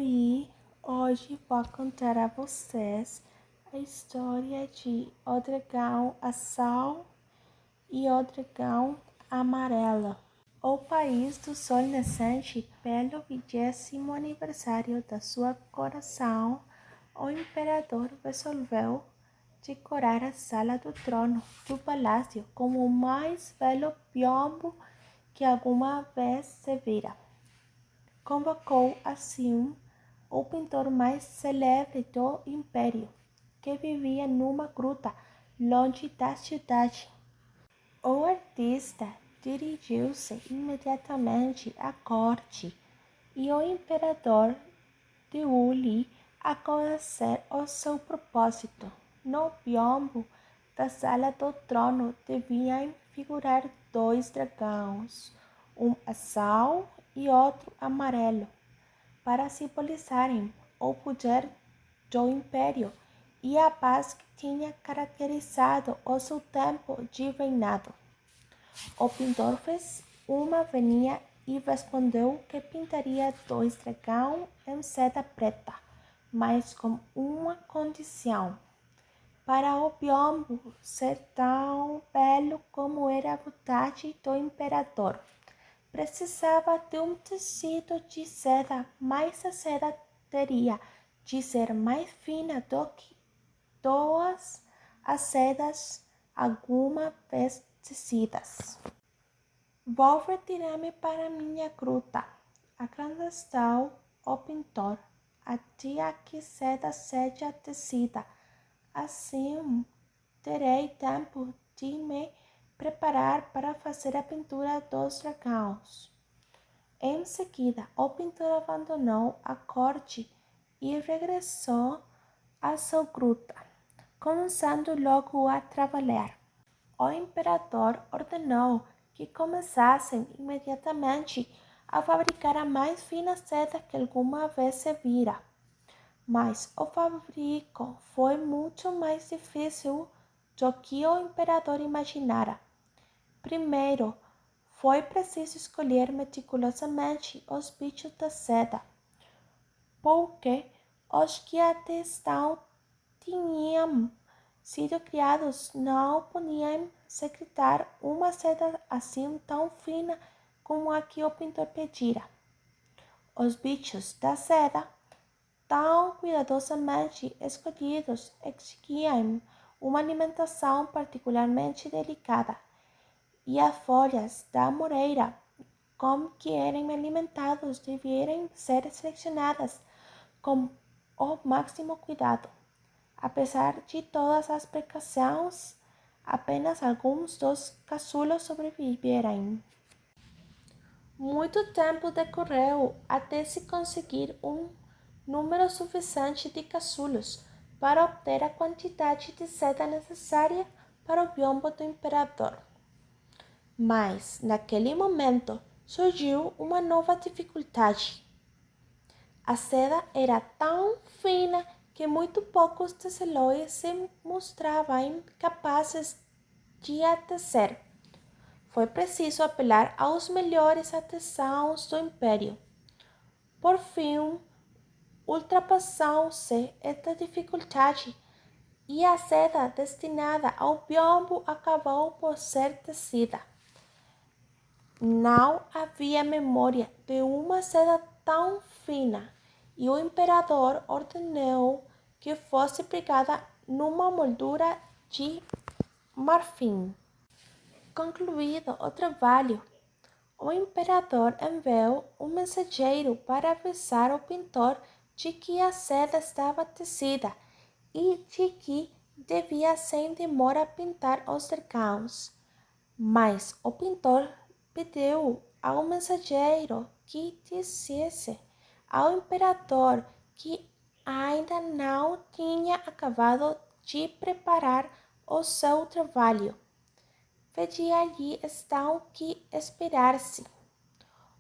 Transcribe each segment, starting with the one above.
Oi, hoje vou contar a vocês a história de O Dragão Azul e O Dragão Amarelo. O país do sol nascente, pelo 20º aniversário da sua coroação, o imperador resolveu decorar a sala do trono do palácio como o mais belo biombo que alguma vez se vira. Convocou assim o pintor mais célebre do império, que vivia numa gruta longe da cidade. O artista dirigiu-se imediatamente à corte e o imperador deu-lhe a conhecer o seu propósito. No biombo da sala do trono deviam figurar 2 dragões, um azul e outro amarelo, para simbolizarem o poder do império e a paz que tinha caracterizado o seu tempo de reinado. O pintor fez uma venia e respondeu que pintaria 2 dragões em seda preta, mas com uma condição: para o biombo ser tão belo como era a vontade do imperador, precisava de um tecido de seda, mas a seda teria de ser mais fina do que todas as sedas alguma vez tecidas. Vou retirar-me para minha gruta, acrescentou o pintor, até que a seda seja tecida. Assim terei tempo de me preparar para fazer a pintura dos dragões. Em seguida, o pintor abandonou a corte e regressou à sua gruta, começando logo a trabalhar. O imperador ordenou que começassem imediatamente a fabricar a mais fina seda que alguma vez se vira. Mas o fabrico foi muito mais difícil do que o imperador imaginara. Primeiro, foi preciso escolher meticulosamente os bichos da seda, porque os que até então tinham sido criados não podiam secretar uma seda assim tão fina como a que o pintor pedira. Os bichos da seda, tão cuidadosamente escolhidos, exigiam uma alimentação particularmente delicada, e as folhas da moreira com que eram alimentados deviam ser selecionadas com o máximo cuidado. Apesar de todas as precauções, apenas alguns dos casulos sobreviveram. Muito tempo decorreu até se conseguir um número suficiente de casulos para obter a quantidade de seda necessária para o biombo do imperador. Mas, naquele momento, surgiu uma nova dificuldade. A seda era tão fina que muito poucos tecelões se mostravam capazes de a tecer. Foi preciso apelar aos melhores artesãos do império. Por fim, ultrapassou-se esta dificuldade e a seda destinada ao biombo acabou por ser tecida. Não havia memória de uma seda tão fina, e o imperador ordenou que fosse pregada numa moldura de marfim. Concluído o trabalho, o imperador enviou um mensageiro para avisar o pintor de que a seda estava tecida e de que devia sem demora pintar os dragões. Mas o pintor pediu ao mensageiro que dissesse ao imperador que ainda não tinha acabado de preparar o seu trabalho. Pedia-lhe então que esperasse.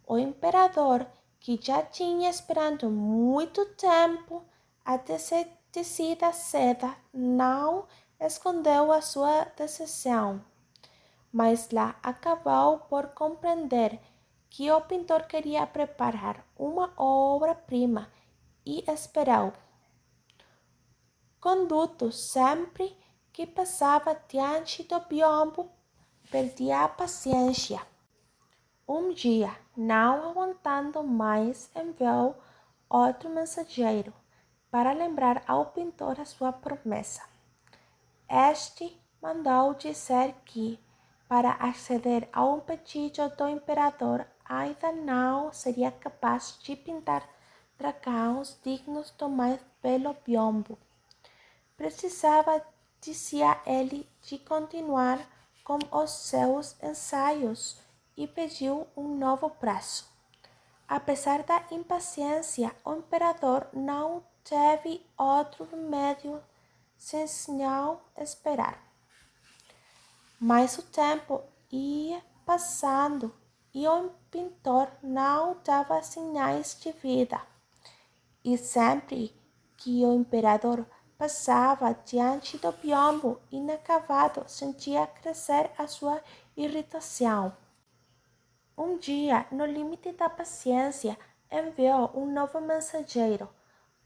O imperador, que já tinha esperado muito tempo até ser tecida a seda, não escondeu a sua decisão, mas lá acabou por compreender que o pintor queria preparar uma obra-prima e esperou. Contudo, sempre que passava diante do biombo, perdia a paciência. Um dia, não aguentando mais, enviou outro mensageiro para lembrar ao pintor a sua promessa. Este mandou dizer que, para aceder a um pedido do imperador, ainda não seria capaz de pintar dragões dignos do mais belo biombo. Precisava, dizia ele, de continuar com os seus ensaios e pediu um novo prazo. Apesar da impaciência, o imperador não teve outro remédio senão esperar. Mas o tempo ia passando e o pintor não dava sinais de vida. E sempre que o imperador passava diante do biombo inacabado, sentia crescer a sua irritação. Um dia, no limite da paciência, enviou um novo mensageiro,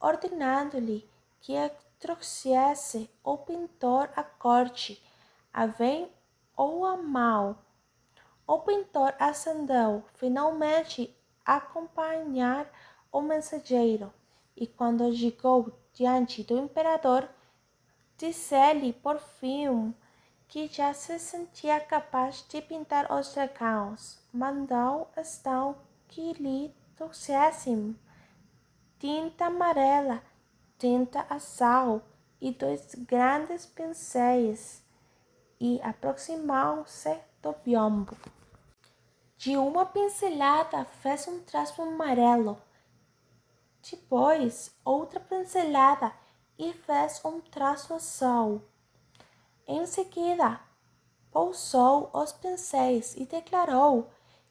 ordenando-lhe que trouxesse o pintor à corte, a bem ou a mal. O pintor acendeu finalmente a acompanhar o mensageiro, e quando chegou diante do imperador, disse-lhe por fim que já se sentia capaz de pintar os dragões. Mandou então que lhe trouxessem tinta amarela, tinta azul e 2 grandes pincéis, e aproximou-se do biombo. De uma pincelada fez um traço amarelo, depois outra pincelada e fez um traço azul. Em seguida, pousou os pincéis e declarou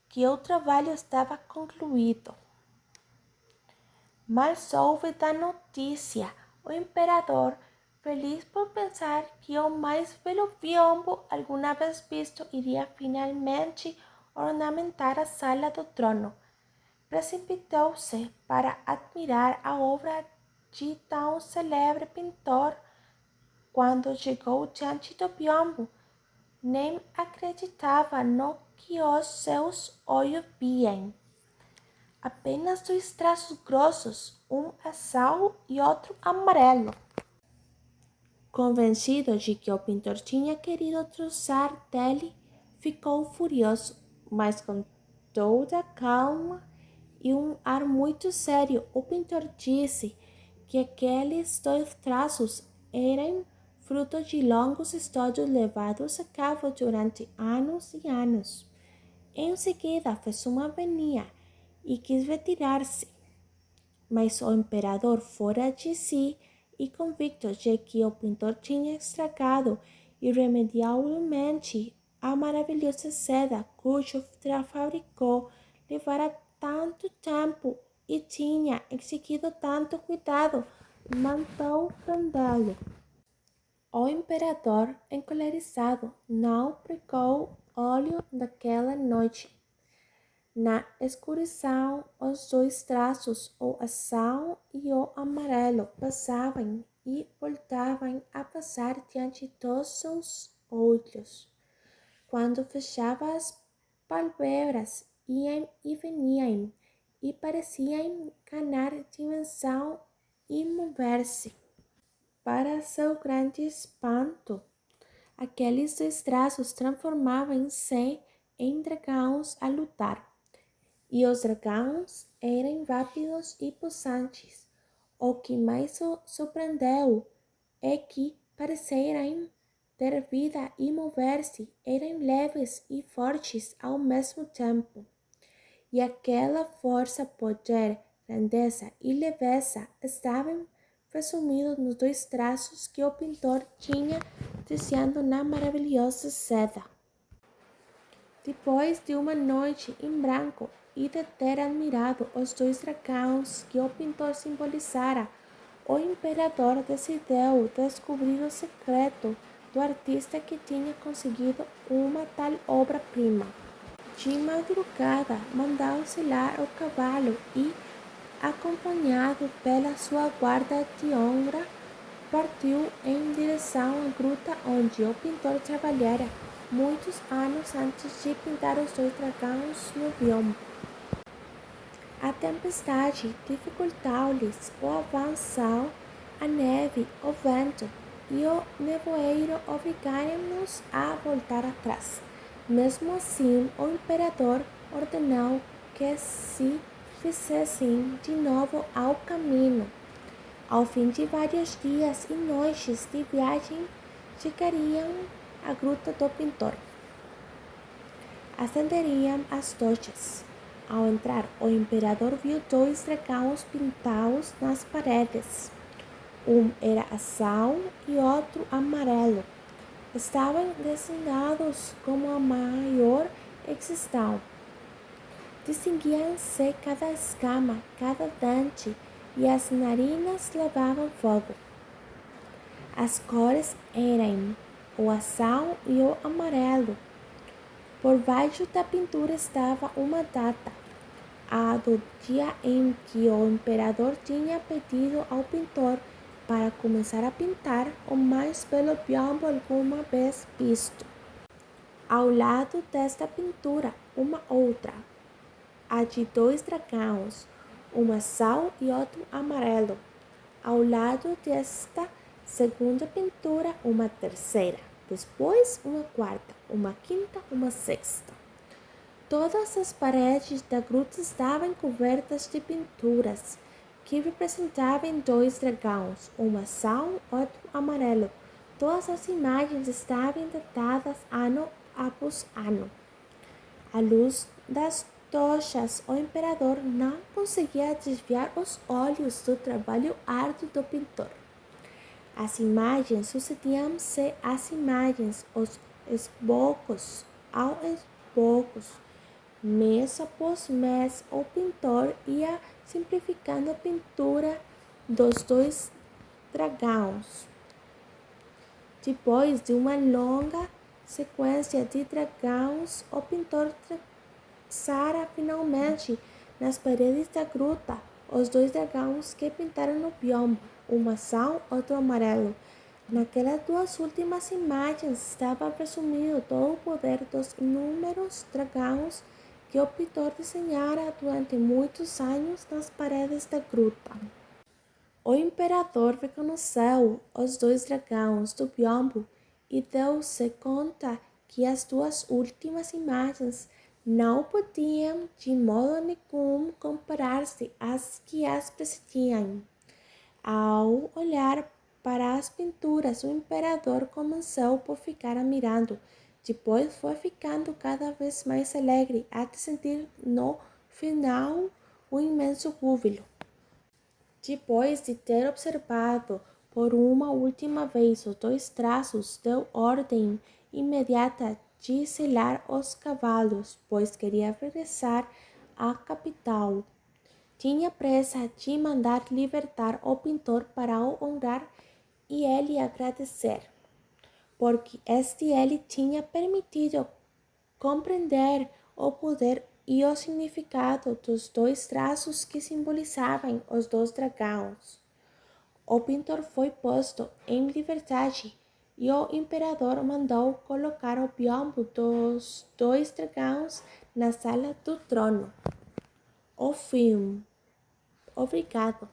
que o trabalho estava concluído. Mal soube da notícia, o imperador, feliz por pensar que o mais belo biombo alguma vez visto iria finalmente ornamentar a sala do trono, precipitou-se para admirar a obra de tão celebre pintor. Quando chegou diante do biombo, nem acreditava no que os seus olhos viam. Apenas 2 traços grossos, um azul e outro amarelo. Convencido de que o pintor tinha querido troçar dele, ficou furioso, mas com toda a calma e um ar muito sério, o pintor disse que aqueles 2 traços eram fruto de longos estudos levados a cabo durante anos e anos. Em seguida fez uma venia e quis retirar-se, mas o imperador fora de si e convicto de que o pintor tinha estragado irremediavelmente a maravilhosa seda cujo fabricou levara tanto tempo e tinha exigido tanto cuidado, mandou prendê-lo. O imperador, encolerizado, não pregou olho naquela noite. Na escuridão, os 2 traços, o azul e o amarelo, passavam e voltavam a passar diante dos seus olhos. Quando fechava as pálpebras, iam e veniam, e pareciam ganhar dimensão e mover-se. Para seu grande espanto, aqueles 2 traços transformavam-se em dragões a lutar, e os dragões eram rápidos e possantes. O que mais o surpreendeu é que pareceram ter vida e mover-se, eram leves e fortes ao mesmo tempo. E aquela força, poder, grandeza e leveza estavam resumidos nos 2 traços que o pintor tinha desenhado na maravilhosa seda. Depois de uma noite em branco e de ter admirado os 2 dragões que o pintor simbolizara, o imperador decidiu descobrir o segredo do artista que tinha conseguido uma tal obra-prima. De madrugada, mandou selar o cavalo e, acompanhado pela sua guarda de honra, partiu em direção à gruta onde o pintor trabalhara muitos anos antes de pintar os dois dragões no biombo. A tempestade dificultou-lhes o avanço, a neve, o vento e o nevoeiro obrigaram-nos a voltar atrás. Mesmo assim, o imperador ordenou que se fizessem de novo ao caminho. Ao fim de vários dias e noites de viagem, chegariam à gruta do pintor. Acenderiam as tochas. Ao entrar, o imperador viu dois dragões pintados nas paredes. Um era azul e outro amarelo. Estavam desenhados como a maior exaustão. Distinguiam-se cada escama, cada dente, e as narinas levavam fogo. As cores eram o azul e o amarelo. Por baixo da pintura estava uma data, a do dia em que o imperador tinha pedido ao pintor para começar a pintar o mais belo biombo alguma vez visto. Ao lado desta pintura, uma outra, a de dois dragões, um azul e outro amarelo. Ao lado desta segunda pintura, uma terceira. Depois, uma quarta, uma quinta, uma sexta. Todas as paredes da gruta estavam cobertas de pinturas que representavam dois dragões, um azul, outro amarelo. Todas as imagens estavam datadas ano após ano. À luz das tochas, o imperador não conseguia desviar os olhos do trabalho árduo do pintor. As imagens sucediam-se às imagens, os esbocos aos esbocos. Mês após mês, o pintor ia simplificando a pintura dos dois dragões. Depois de uma longa sequência de dragões, o pintor traçara finalmente nas paredes da gruta os dois dragões que pintaram no biombo, um azul, outro amarelo. Naquelas duas últimas imagens estava resumido todo o poder dos inúmeros dragões que o pintor desenhara durante muitos anos nas paredes da gruta. O imperador reconheceu os dois dragões do biombo e deu-se conta que as duas últimas imagens não podiam de modo nenhum comparar-se às que as precediam. Ao olhar para as pinturas, o imperador começou por ficar admirado. Depois foi ficando cada vez mais alegre, até sentir no final um imenso júbilo. Depois de ter observado por uma última vez os dois traços, deu ordem imediata de selar os cavalos, pois queria regressar à capital. Tinha pressa de mandar libertar o pintor para o honrar e ele agradecer, porque este ele tinha permitido compreender o poder e o significado dos dois traços que simbolizavam os dois dragões. O pintor foi posto em liberdade e o imperador mandou colocar o biombo dos dois dragões na sala do trono. O fim. Obrigado.